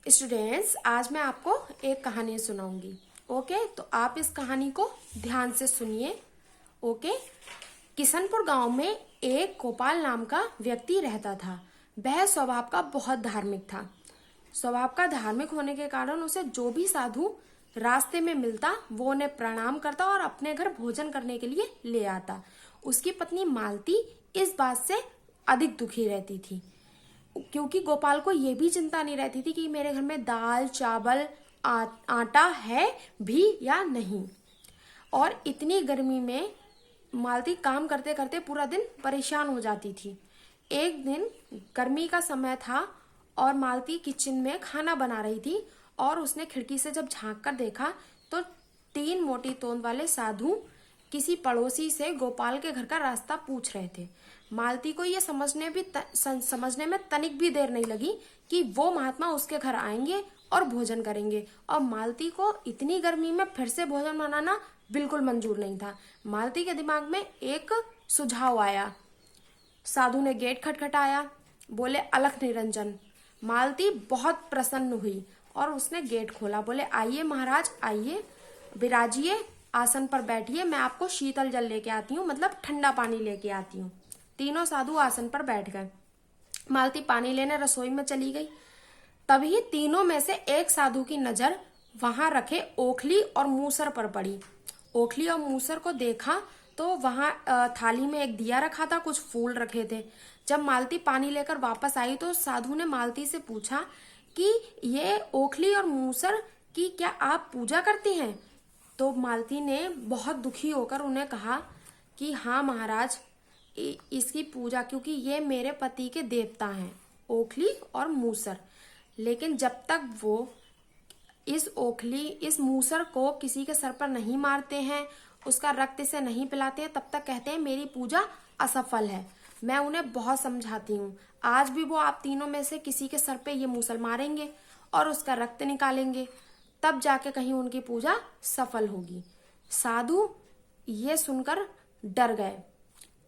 Students, आज मैं आपको एक कहानी सुनाऊंगी। ओके, तो आप इस कहानी को ध्यान से सुनिए। ओके। किशनपुर गांव में एक गोपाल नाम का व्यक्ति रहता था। वह स्वभाव का बहुत धार्मिक था। स्वभाव का धार्मिक होने के कारण उसे जो भी साधु रास्ते में मिलता वो उन्हें प्रणाम करता और अपने घर भोजन करने के लिए ले आता। उसकी पत्नी मालती इस बात से अधिक दुखी रहती थी, क्योंकि गोपाल को यह भी चिंता नहीं रहती थी कि मेरे घर में दाल चावल आटा है भी या नहीं। और इतनी गर्मी में मालती काम करते करते पूरा दिन परेशान हो जाती थी। एक दिन गर्मी का समय था और मालती किचन में खाना बना रही थी और उसने खिड़की से जब झांक कर देखा तो 3 मोटी तोंद वाले साधु किसी पड़ोसी से गोपाल के घर का रास्ता पूछ रहे थे। मालती को यह समझने में तनिक भी देर नहीं लगी कि वो महात्मा उसके घर आएंगे और भोजन करेंगे, और मालती को इतनी गर्मी में फिर से भोजन बनाना बिल्कुल मंजूर नहीं था। मालती के दिमाग में एक सुझाव आया। साधु ने गेट खटखटाया, बोले अलख निरंजन। मालती बहुत प्रसन्न हुई और उसने गेट खोला। बोले आइए महाराज, आइए, विराजिए, आसन पर बैठिए, मैं आपको शीतल जल लेके आती हूँ, मतलब ठंडा पानी लेके आती हूँ। तीनों साधु आसन पर बैठ गए। मालती पानी लेने रसोई में चली गई। तभी तीनों में से एक साधु की नजर वहां रखे ओखली और मूसर पर पड़ी। ओखली और मूसर को देखा तो वहां थाली में एक दिया रखा था, कुछ फूल रखे थे। जब मालती पानी लेकर वापस आई तो साधु ने मालती से पूछा कि ये ओखली और मूसर की क्या आप पूजा करती हैं? तो मालती ने बहुत दुखी होकर उन्हें कहा कि हाँ महाराज, इसकी पूजा, क्योंकि ये मेरे पति के देवता हैं, ओखली और मूसर। लेकिन जब तक वो इस मूसर को किसी के सर पर नहीं मारते हैं, उसका रक्त इसे नहीं पिलाते हैं, तब तक कहते हैं मेरी पूजा असफल है। मैं उन्हें बहुत समझाती हूँ। आज भी वो आप तीनों में से किसी के सर पे ये मूसल मारेंगे और उसका रक्त निकालेंगे, तब जाके कहीं उनकी पूजा सफल होगी। साधु ये सुनकर डर गए।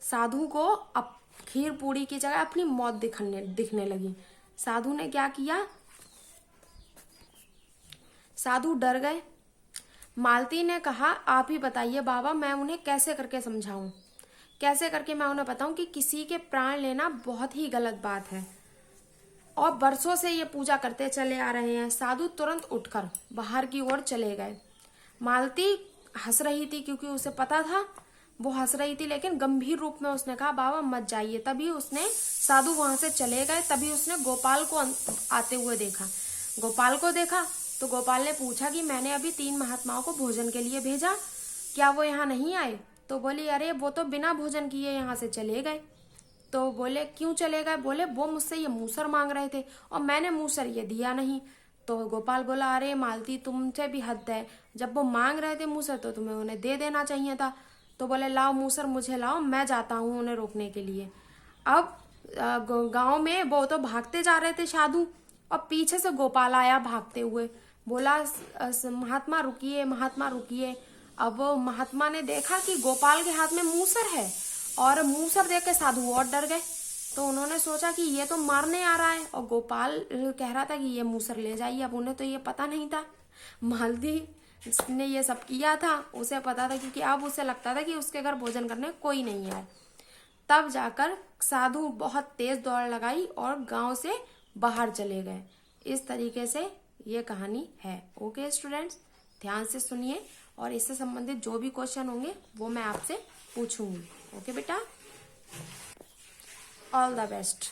साधु को अब खीर पूरी की जगह अपनी मौत दिखने लगी। साधु ने क्या किया? साधु डर गए। मालती ने कहा आप ही बताइए बाबा, मैं उन्हें कैसे करके समझाऊं, कैसे करके मैं उन्हें बताऊं कि किसी के प्राण लेना बहुत ही गलत बात है और बरसों से ये पूजा करते चले आ रहे हैं। साधु तुरंत उठकर बाहर की ओर चले गए। मालती हंस रही थी, क्योंकि उसे पता था वो हंस रही थी, लेकिन गंभीर रूप में उसने कहा बाबा मत जाइए। तभी उसने, साधु वहां से चले गए, तभी उसने गोपाल को आते हुए देखा। गोपाल को देखा तो गोपाल ने पूछा कि मैंने अभी 3 महात्माओं को भोजन के लिए भेजा, क्या वो यहाँ नहीं आए? तो बोली अरे वो तो बिना भोजन किए यहाँ से चले गए। तो बोले क्यों चले गए? बोले वो मुझसे ये मूसर मांग रहे थे और मैंने मूसर ये दिया नहीं। तो गोपाल बोला अरे मालती, तुमसे भी हद है, जब वो मांग रहे थे मूसर तो तुम्हें उन्हें दे देना चाहिए था। तो बोले लाओ मूसर मुझे लाओ, मैं जाता हूँ उन्हें रोकने के लिए। अब गांव में वो तो भागते जा रहे थे साधु, और पीछे से गोपाल आया भागते हुए, बोला महात्मा रुकिए, महात्मा रुकिए। अब वो महात्मा ने देखा कि गोपाल के हाथ में मूसर है, और मूसर देख के साधु और डर गए। तो उन्होंने सोचा कि ये तो मारने आ रहा है, और गोपाल कह रहा था कि ये मूसर ले जाइए। अब उन्हें तो ये पता नहीं था मालती ने ये सब किया था, उसे पता था, क्योंकि अब उसे लगता था कि उसके घर भोजन करने कोई नहीं आए। तब जाकर साधु बहुत तेज दौड़ लगाई और गांव से बाहर चले गए। इस तरीके से ये कहानी है। ओके स्टूडेंट्स, ध्यान से सुनिए और इससे संबंधित जो भी क्वेश्चन होंगे वो मैं आपसे पूछूंगी। ओके बेटा, ऑल द बेस्ट।